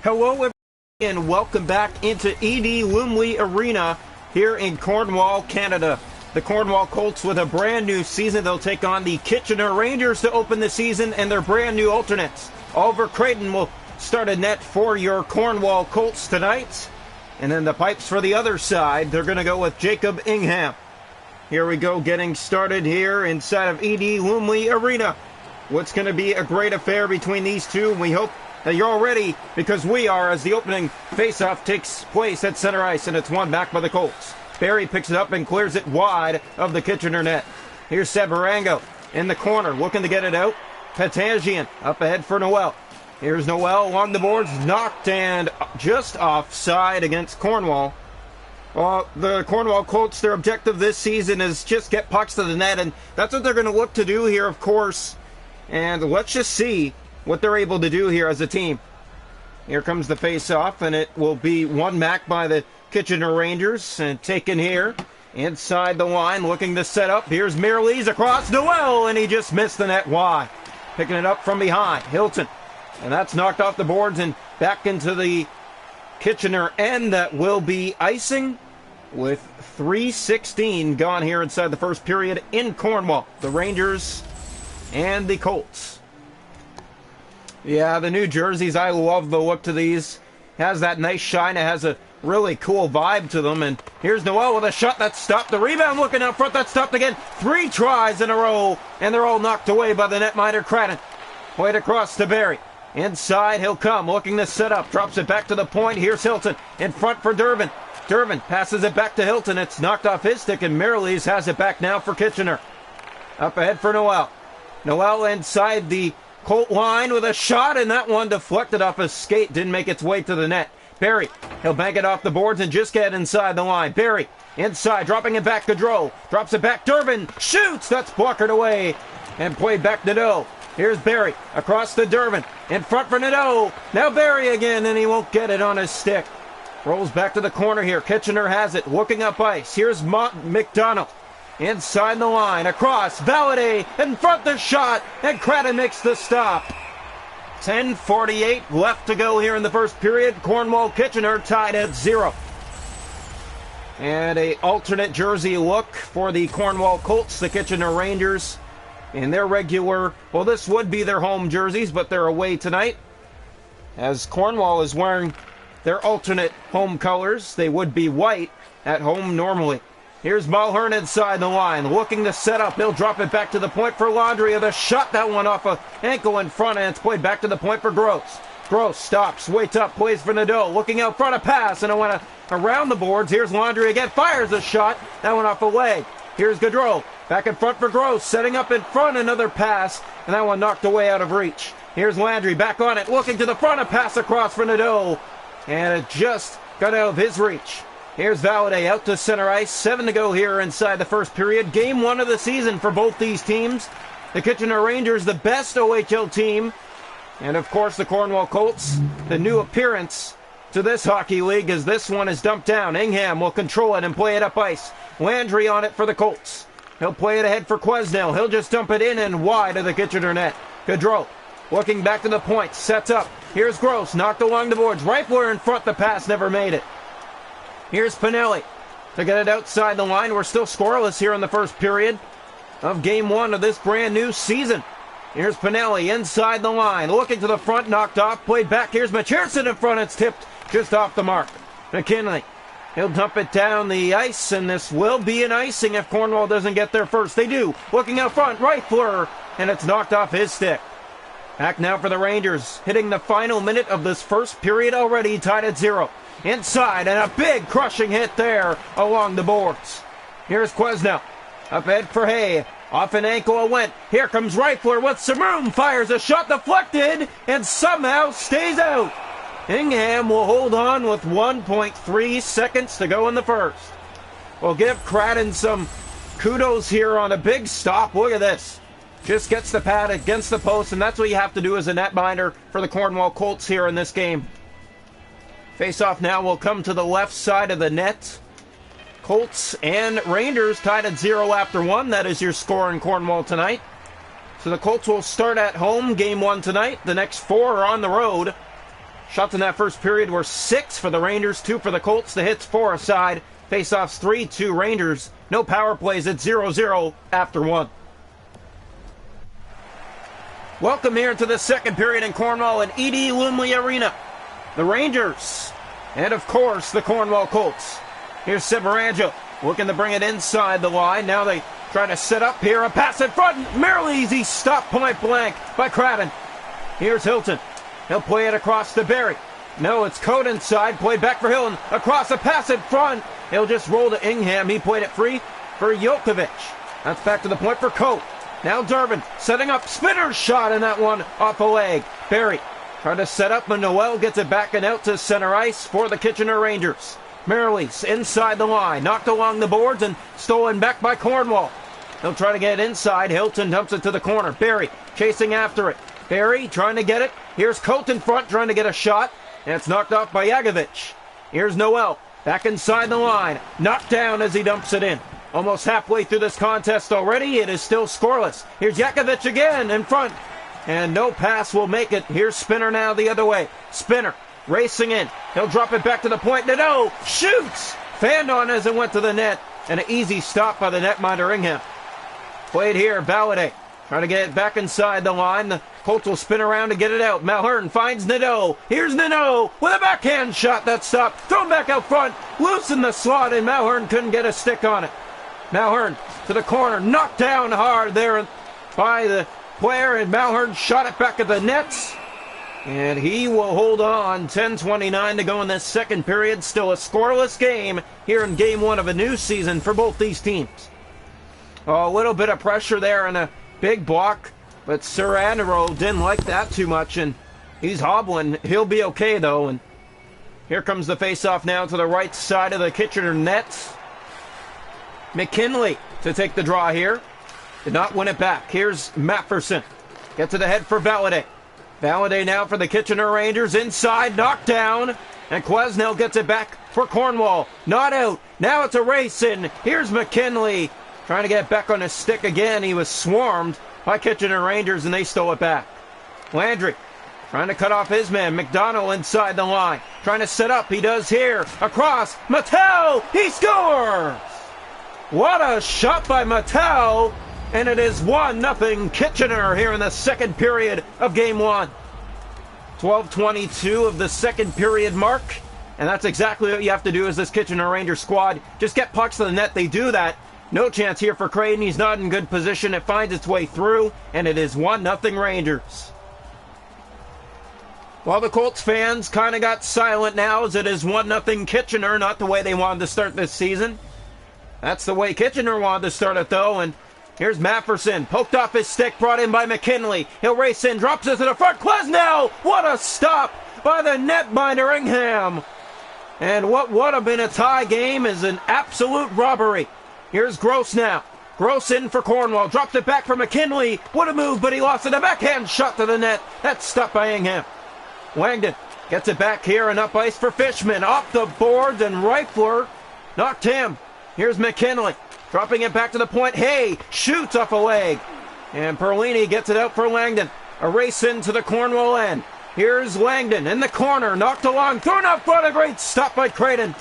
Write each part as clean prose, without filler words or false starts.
Hello everybody and welcome back into E.D. Lumley Arena here in Cornwall, Canada. The Cornwall Colts with a brand new season. They'll take on the Kitchener Rangers to open the season and their brand new alternates. Oliver Creighton will start a net for your Cornwall Colts tonight. And then the pipes for the other side, they're going to go with Jacob Ingham. Here we go, getting started here inside of E.D. Lumley Arena. What's going to be a great affair between these two. We hope that you're all ready, because we are, as the opening faceoff takes place at center ice, and it's won back by the Colts. Barry picks it up and clears it wide of the Kitchener net. Here's Sabarango in the corner, looking to get it out. Patagian up ahead for Noel. Here's Noel along the boards, knocked and just offside against Cornwall. Well, the Cornwall Colts, their objective this season is just get pucks to the net, and that's what they're going to look to do here, of course. And let's just see what they're able to do here as a team. Here comes the face-off, and it will be won back by the Kitchener Rangers, and taken here inside the line, looking to set up. Here's Mirrlees across Noel, and he just missed the net wide. Picking it up from behind, Hilton, and that's knocked off the boards and back into the Kitchener end. That will be icing with 3:16 gone here inside the first period in Cornwall. The Rangers and the Colts. Yeah, the new jerseys, I love the look to these. Has that nice shine. It has a really cool vibe to them. And here's Noel with a shot that stopped. The rebound looking out front. That stopped again. 3 tries in a row, and they're all knocked away by the netminder Cradden. Played across to Barry. Inside he'll come, looking to set up. Drops it back to the point. Here's Hilton in front for Durbin. Durbin passes it back to Hilton. It's knocked off his stick, and Mirrlees has it back now for Kitchener. Up ahead for Noel. Noel inside the Colt line with a shot, and that one deflected off his skate. Didn't make its way to the net. Barry, he'll bank it off the boards and just get inside the line. Barry, inside, dropping it back. Gaudreau drops it back. Durbin shoots. That's blockered away and played back to Nadeau. Here's Barry across to Durbin. In front for Nadeau. Now Barry again, and he won't get it on his stick. Rolls back to the corner here. Kitchener has it, looking up ice. Here's McDonald. Inside the line, across, Valladay, in front the shot, and Cradden makes the stop. 10:48 left to go here in the first period. Cornwall-Kitchener tied at 0. And a alternate jersey look for the Cornwall Colts, the Kitchener Rangers. In their regular, well, this would be their home jerseys, but they're away tonight. As Cornwall is wearing their alternate home colors, they would be white at home normally. Here's Mulhern inside the line, looking to set up. He'll drop it back to the point for Laundry. The shot, that one off a ankle in front, and it's played back to the point for Gross. Gross stops, waits up, plays for Nadeau, looking out front, a pass, and it went around the boards. Here's Laundry again, fires a shot. That one off a leg. Here's Gaudreau, back in front for Gross, setting up in front, another pass, and that one knocked away out of reach. Here's Landry, back on it, looking to the front, a pass across for Nadeau, and it just got out of his reach. Here's Valladay out to center ice. 7 to go here inside the first period. Game 1 of the season for both these teams. The Kitchener Rangers, the best OHL team. And, of course, the Cornwall Colts, the new appearance to this hockey league, as this one is dumped down. Ingham will control it and play it up ice. Landry on it for the Colts. He'll play it ahead for Quesnel. He'll just dump it in and wide of the Kitchener net. Gaudreau looking back to the point. Sets up. Here's Gross. Knocked along the boards. Rifler in front. The pass never made it. Here's Pinelli to get it outside the line. We're still scoreless here in the first period of Game 1 of this brand new season. Here's Pinelli inside the line, looking to the front, knocked off, played back. Here's McPherson in front. It's tipped just off the mark. McKinley, he'll dump it down the ice, and this will be an icing if Cornwall doesn't get there first. They do. Looking out front, Rifler, and it's knocked off his stick. Back now for the Rangers, hitting the final minute of this first period already, tied at 0. Inside, and a big crushing hit there along the boards. Here's Quesnel. Up ahead for Hay. Off an ankle it went. Here comes Rifler with some room. Fires a shot deflected and somehow stays out. Ingham will hold on with 1.3 seconds to go in the first. We'll give Cradden some kudos here on a big stop. Look at this. Just gets the pad against the post, and that's what you have to do as a netminder for the Cornwall Colts here in this game. Face-off now will come to the left side of the net. Colts and Rangers tied at 0 after 1. That is your score in Cornwall tonight. So the Colts will start at home, Game 1 tonight. The next 4 are on the road. Shots in that first period were 6 for the Rangers, 2 for the Colts. The hits 4 aside. Faceoffs 3-2 Rangers. No power plays at 0-0 after 1. Welcome here to the second period in Cornwall at E.D. Lumley Arena. The Rangers and, of course, the Cornwall Colts. Here's Severangelo looking to bring it inside the line. Now they try to set up here. A pass in front. Merely easy stop point blank by Cradden. Here's Hilton. He'll play it across to Barry. No, it's Cote inside. Played back for Hilton. Across a pass in front. He'll just roll to Ingham. He played it free for Jokovic. That's back to the point for Cote. Now Durbin setting up. Spinner shot in that one off a leg. Barry trying to set up, and Noel gets it back and out to center ice for the Kitchener Rangers. Merrilies inside the line. Knocked along the boards and stolen back by Cornwall. He'll try to get it inside. Hilton dumps it to the corner. Barry chasing after it. Barry trying to get it. Here's Cote in front trying to get a shot. And it's knocked off by Jagovic. Here's Noel back inside the line. Knocked down as he dumps it in. Almost halfway through this contest already. It is still scoreless. Here's Jakovic again in front. And no pass will make it. Here's Spinner now the other way. Spinner racing in. He'll drop it back to the point. Nadeau shoots. Fanned on as it went to the net. And an easy stop by the netminder Ingham. Played here. Balladay trying to get it back inside the line. The Colts will spin around to get it out. Malhern finds Nadeau. Here's Nadeau with a backhand shot that stopped. Thrown back out front. Loose in the slot, and Malhern couldn't get a stick on it. Malhern to the corner. Knocked down hard there by the player, and Malhern shot it back at the nets. And he will hold on. 10:29 to go in this second period. Still a scoreless game here in game 1 of a new season for both these teams. Oh, a little bit of pressure there and a big block, but Sir Andero didn't like that too much, and he's hobbling. He'll be okay, though. And here comes the faceoff now to the right side of the Kitchener net. McKinley to take the draw here. Did not win it back. Here's Mafferson. Get to the head for Valladay. Valladay now for the Kitchener Rangers. Inside, knocked down. And Quesnel gets it back for Cornwall. Not out. Now it's a race in. Here's McKinley trying to get back on his stick again. He was swarmed by Kitchener Rangers, and they stole it back. Landry trying to cut off his man. McDonald inside the line. Trying to set up. He does here. Across. Mattel. He scores! What a shot by Mattel. And it is 1-0 Kitchener here in the second period of game 1. 12:22 of the second period mark. And that's exactly what you have to do as this Kitchener Rangers squad. Just get pucks to the net. They do that. No chance here for Creighton. He's not in good position. It finds its way through, and it is 1-0 Rangers. Well, the Colts fans kind of got silent now as it is 1-0 Kitchener, not the way they wanted to start this season. That's the way Kitchener wanted to start it, though, and here's Mafferson. Poked off his stick, brought in by McKinley. He'll race in, drops it to the front. Quesnel! What a stop by the netminder Ingham! And what would have been a tie game is an absolute robbery. Here's Gross now. Gross in for Cornwall. Drops it back for McKinley. What a move, but he lost it. A backhand shot to the net. That's stopped by Ingham. Langdon gets it back here and up ice for Fishman. Off the boards, and Reifler knocked him. Here's McKinley. Dropping it back to the point. Hay shoots off a leg. And Perlini gets it out for Langdon. A race into the Cornwall end. Here's Langdon in the corner. Knocked along. Thrown up front. A great stop by Creighton.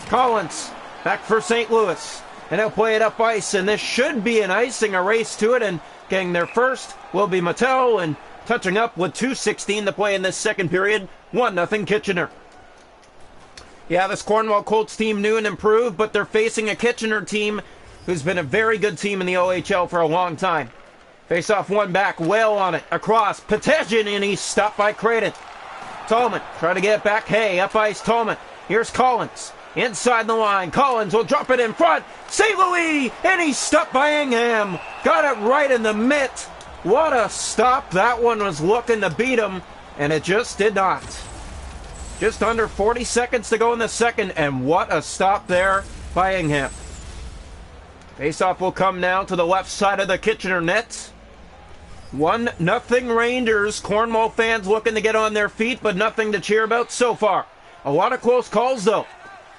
Collins back for St. Louis. And they'll play it up ice, and this should be an icing, a race to it, and getting there first will be Mattel, and touching up with 2:16 to play in this second period, 1-0 Kitchener. Yeah, this Cornwall Colts team new and improved, but they're facing a Kitchener team who's been a very good team in the OHL for a long time. Face off one back, Whale on it, across, Petesian, and he's stopped by Creighton. Tolman, try to get it back, Hay, up ice, Tolman. Here's Collins. Inside the line, Collins will drop it in front. St. Louis, and he's stopped by Ingham. Got it right in the mitt. What a stop. That one was looking to beat him, and it just did not. Just under 40 seconds to go in the second, and what a stop there by Ingham. Faceoff will come now to the left side of the Kitchener net. 1-0 Rangers. Cornwall fans looking to get on their feet, but nothing to cheer about so far. A lot of close calls, though.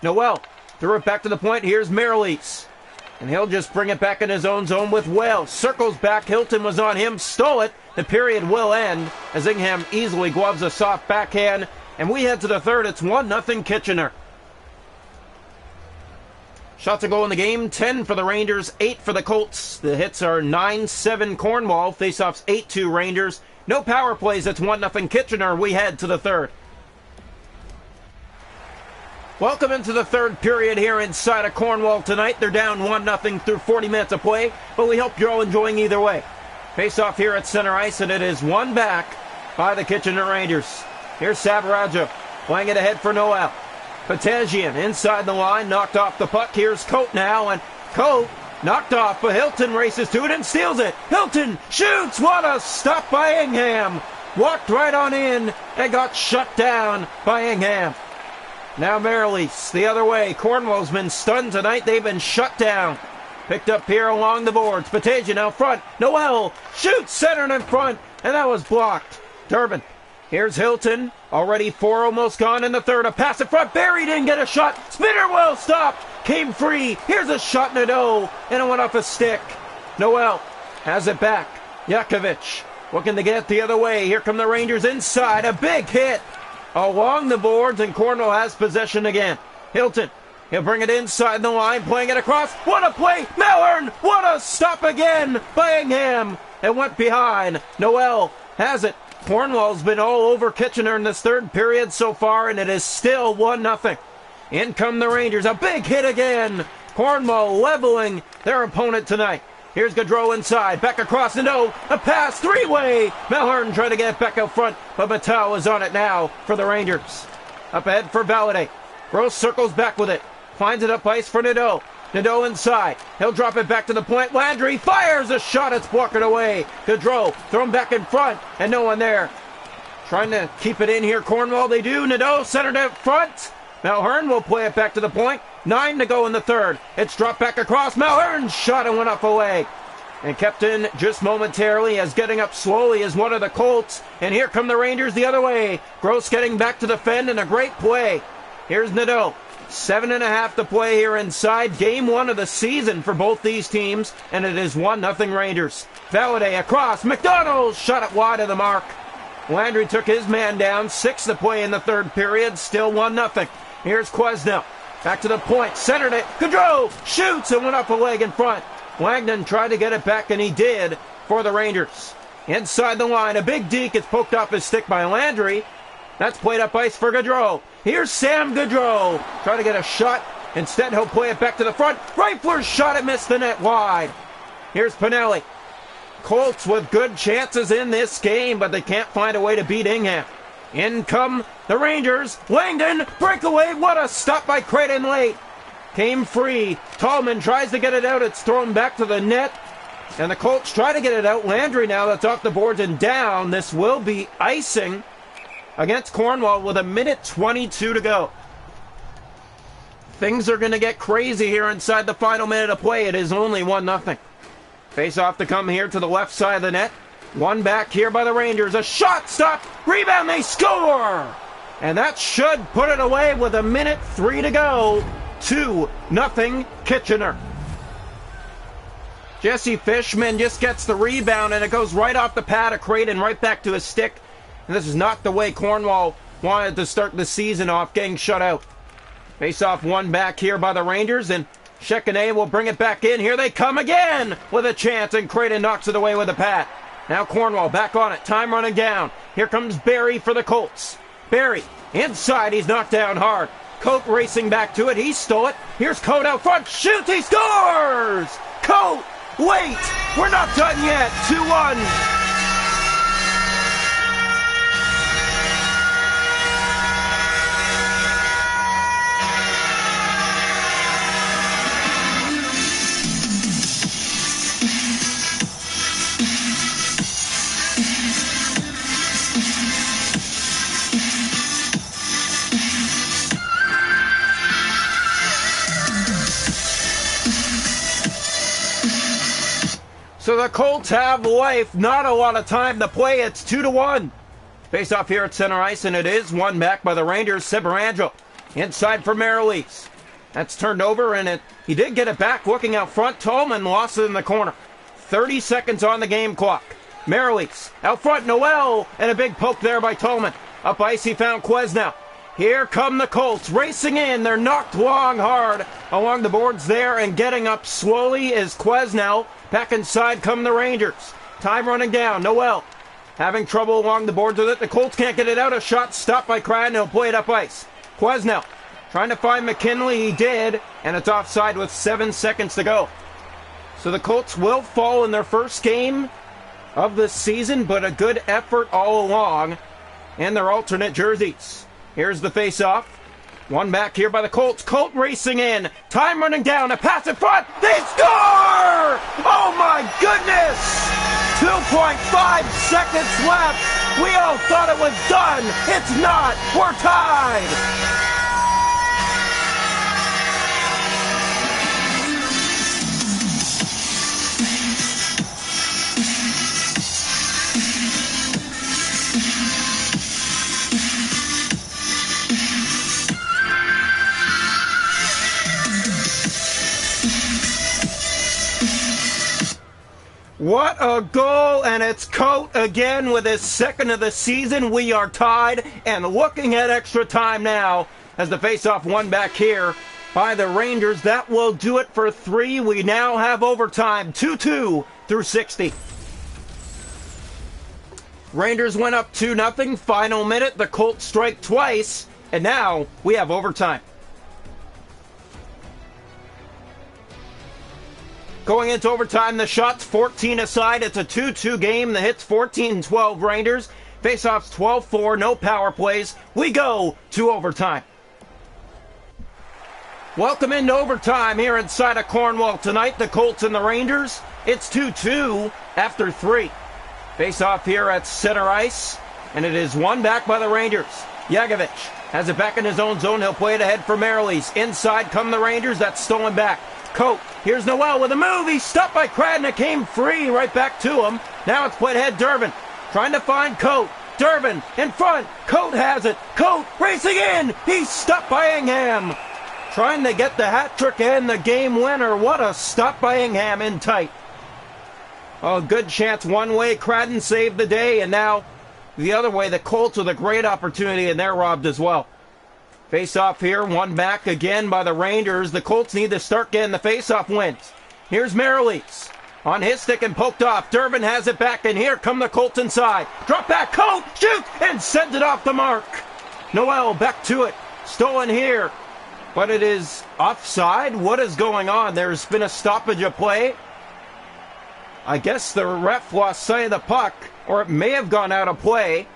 Noel threw it back to the point. Here's Merrilees. And he'll just bring it back in his own zone with Wales. Circles back. Hilton was on him. Stole it. The period will end as Ingham easily gloves a soft backhand. And we head to the third. It's 1-0 Kitchener. Shots a goal in the game, 10 for the Rangers, 8 for the Colts. The hits are 9-7 Cornwall, faceoffs 8-2 Rangers. No power plays, it's 1-0 Kitchener. We head to the third. Welcome into the third period here inside of Cornwall tonight. They're down 1-0 through 40 minutes of play, but we hope you're all enjoying either way. Face-off here at center ice, and it is one back by the Kitchener Rangers. Here's Sabarajo playing it ahead for Noel. Patagian inside the line, knocked off the puck. Here's Cote now, and Cote knocked off, but Hilton races to it and steals it. Hilton shoots! What a stop by Ingham! Walked right on in and got shut down by Ingham. Now Merrilees the other way. Cornwall's been stunned tonight. They've been shut down. Picked up here along the boards. Patagian out front. Noel shoots, centered in front, and that was blocked. Durbin. Here's Hilton. Already 4 almost gone in the third. A pass in front. Barry didn't get a shot. Spinner well stopped. Came free. Here's a shot, Nadeau. And it went off a stick. Noel has it back. Yakovich looking to get the other way. Here come the Rangers inside. A big hit along the boards, and Cornwall has possession again. Hilton. He'll bring it inside the line. Playing it across. What a play. Mellern. What a stop again by Ingham. It went behind. Noel has it. Cornwall's been all over Kitchener in this third period so far, and it is still 1-0. In come the Rangers. A big hit again. Cornwall leveling their opponent tonight. Here's Gaudreau inside. Back across the no. A pass. Three-way. Malhern trying to get it back out front, but Mattel is on it now for the Rangers. Up ahead for Valladay. Gross circles back with it. Finds it up ice for Nadeau. Nadeau inside. He'll drop it back to the point. Landry fires a shot. It's blocked away. Gaudreau thrown back in front, and no one there. Trying to keep it in here. Cornwall, they do. Nadeau centered out front. Malhern will play it back to the point. 9 to go in the third. It's dropped back across. Malhern's shot and went up away. And kept in just momentarily, as getting up slowly is one of the Colts. And here come the Rangers the other way. Gross getting back to defend, and a great play. Here's Nadeau. 7.5 to play here inside. Game 1 of the season for both these teams, and it is 1-0 Rangers. Valladay across. McDonald shot it wide of the mark. Landry took his man down. 6 to play in the third period. Still 1-0. Here's Quesnel. Back to the point. Centered it. Gaudreau shoots and went up a leg in front. Wagner tried to get it back, and he did for the Rangers. Inside the line. A big deke. It's poked off his stick by Landry. That's played up ice for Gaudreau. Here's Sam Gaudreau. Trying to get a shot. Instead, he'll play it back to the front. Rifler's shot. It missed the net wide. Here's Pinelli. Colts with good chances in this game, but they can't find a way to beat Ingham. In come the Rangers. Langdon, breakaway. What a stop by Creighton late. Came free. Tallman tries to get it out. It's thrown back to the net. And the Colts try to get it out. Landry now, that's off the boards and down. This will be icing against Cornwall with 1:22 to go. Things are going to get crazy here inside the final minute of play. It is only 1-0. Face off to come here to the left side of the net. One back here by the Rangers. A shot stopped. Rebound. They score. And that should put it away with 1:03 to go. 2-0 Kitchener. Jesse Fishman just gets the rebound, and it goes right off the pad of Creighton, right back to his stick. And this is not the way Cornwall wanted to start the season off, getting shut out. Face off one back here by the Rangers, and Shekineh will bring it back in. Here they come again with a chance, and Creighton knocks it away with a pad. Now Cornwall back on it. Time running down. Here comes Barry for the Colts. Barry inside. He's knocked down hard. Cote racing back to it. He stole it. Here's Cote out front. Shoots. He scores. Cote. Wait. We're not done yet. 2-1. So the Colts have life, not a lot of time to play. It's 2-1. Face off here at center ice, and it is one back by the Rangers. Sebarangelo inside for Merrilees. That's turned over, and he did get it back. Looking out front, Tallman lost it in the corner. 30 seconds on the game clock. Merrilees out front, Noel, and a big poke there by Tallman. Up ice, he found Quesnel. Here come the Colts racing in. They're knocked long hard along the boards there, and getting up slowly is Quesnel. Back inside come the Rangers. Time running down. Noel having trouble along the boards with it. The Colts can't get it out. A shot stopped by Cradden. He'll play it up ice. Quesnel trying to find McKinley. He did, and it's offside with 7 seconds to go. So the Colts will fall in their first game of the season, but a good effort all along in their alternate jerseys. Here's the face-off. One back here by the Colts. Colt racing in. Time running down. A pass in front. They score! Oh my goodness! 2.5 seconds left. We all thought it was done. It's not. We're tied. What a goal, and it's Coat again with his second of the season. We are tied and looking at extra time now as the face-off won back here by the Rangers. That will do it for 3. We now have overtime, 2-2 through 60. Rangers went up 2-0, final minute. The Colts strike twice, and now we have overtime. Going into overtime, the shots 14 aside. It's a 2-2 game. The hits 14-12 Rangers. Faceoffs 12-4, no power plays. We go to overtime. Welcome into overtime here inside of Cornwall tonight. The Colts and the Rangers. It's 2-2 after 3. Faceoff here at center ice, and it is won back by the Rangers. Yagovich has it back in his own zone. He'll play it ahead for Marilees. Inside come the Rangers. That's stolen back. Coat. Here's Noel with a move. He's stopped by Cradden. It came free right back to him. Now it's played ahead. Durbin trying to find Coat. Durbin in front. Coat has it. Coat racing in. He's stopped by Ingham. Trying to get the hat trick and the game winner. What a stop by Ingham in tight. Oh, good chance one way. Cradden saved the day. And now the other way. The Colts with a great opportunity, and they're robbed as well. Face-off here, one back again by the Rangers. The Colts need to start getting the face-off wins. Here's Marilees on his stick and poked off. Durbin has it back, and here come the Colts inside. Drop back, Colt, shoot, and sends it off the mark. Noel back to it. Stolen here, but it is offside. What is going on? There's been a stoppage of play. I guess the ref lost sight of the puck, or it may have gone out of play.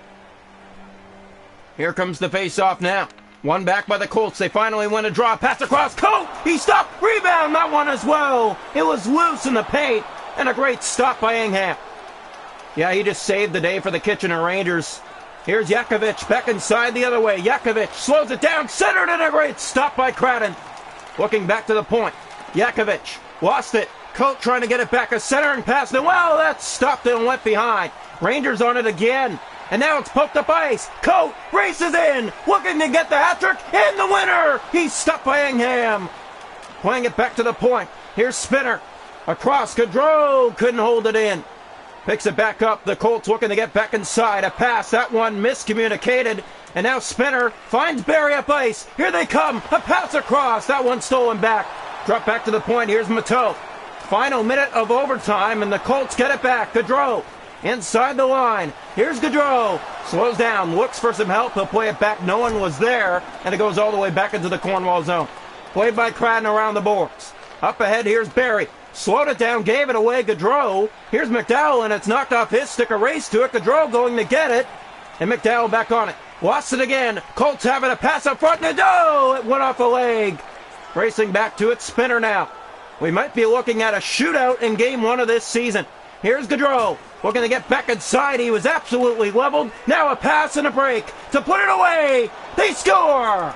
Here comes the face-off now. One back by the Colts. They finally win a draw. Pass across. Coat! He stopped. Rebound. That one as well. It was loose in the paint. And a great stop by Ingham. Yeah, he just saved the day for the Kitchener Rangers. Here's Yakovich back inside the other way. Yakovich slows it down. Centered, and a great stop by Cradden. Looking back to the point. Yakovich lost it. Coat trying to get it back. A centering pass. And well, that stopped and went behind. Rangers on it again. And now it's poked up ice. Coat races in, looking to get the hat trick, and the winner! He's stopped by Ingham. Playing it back to the point. Here's Spinner. Across, Gaudreau couldn't hold it in. Picks it back up. The Colts looking to get back inside. A pass, that one miscommunicated. And now Spinner finds Barry up ice. Here they come. A pass across. That one stolen back. Drop back to the point. Here's Mateau. Final minute of overtime, and the Colts get it back. Gaudreau inside the line. Here's Gaudreau. Slows down, looks for some help. He'll play it back. No one was there, and it goes all the way back into the Cornwall zone. Played by Cradden around the boards. Up ahead, here's Barry. Slowed it down, gave it away. Gaudreau. Here's McDowell, and it's knocked off his stick. A race to it. Gaudreau going to get it, and McDowell back on it. Lost it again. Colts having a pass up front. No, it went off a leg. Racing back to it. Spinner now. We might be looking at a shootout in game 1 of this season. Here's Gaudreau. Looking to get back inside. He was absolutely leveled. Now a pass and a break to put it away. They score!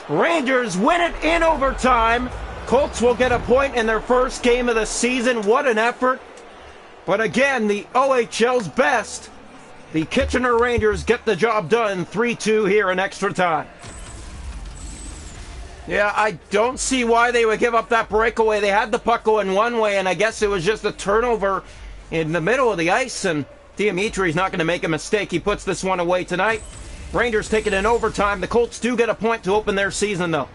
Rangers win it in overtime. Colts will get a point in their first game of the season. What an effort. But again, the OHL's best. The Kitchener Rangers get the job done. 3-2 here in extra time. Yeah, I don't see why they would give up that breakaway. They had the puck going one way, and I guess it was just a turnover in the middle of the ice, and Dimitri's not going to make a mistake. He puts this one away tonight. Rangers take it in overtime. The Colts do get a point to open their season, though.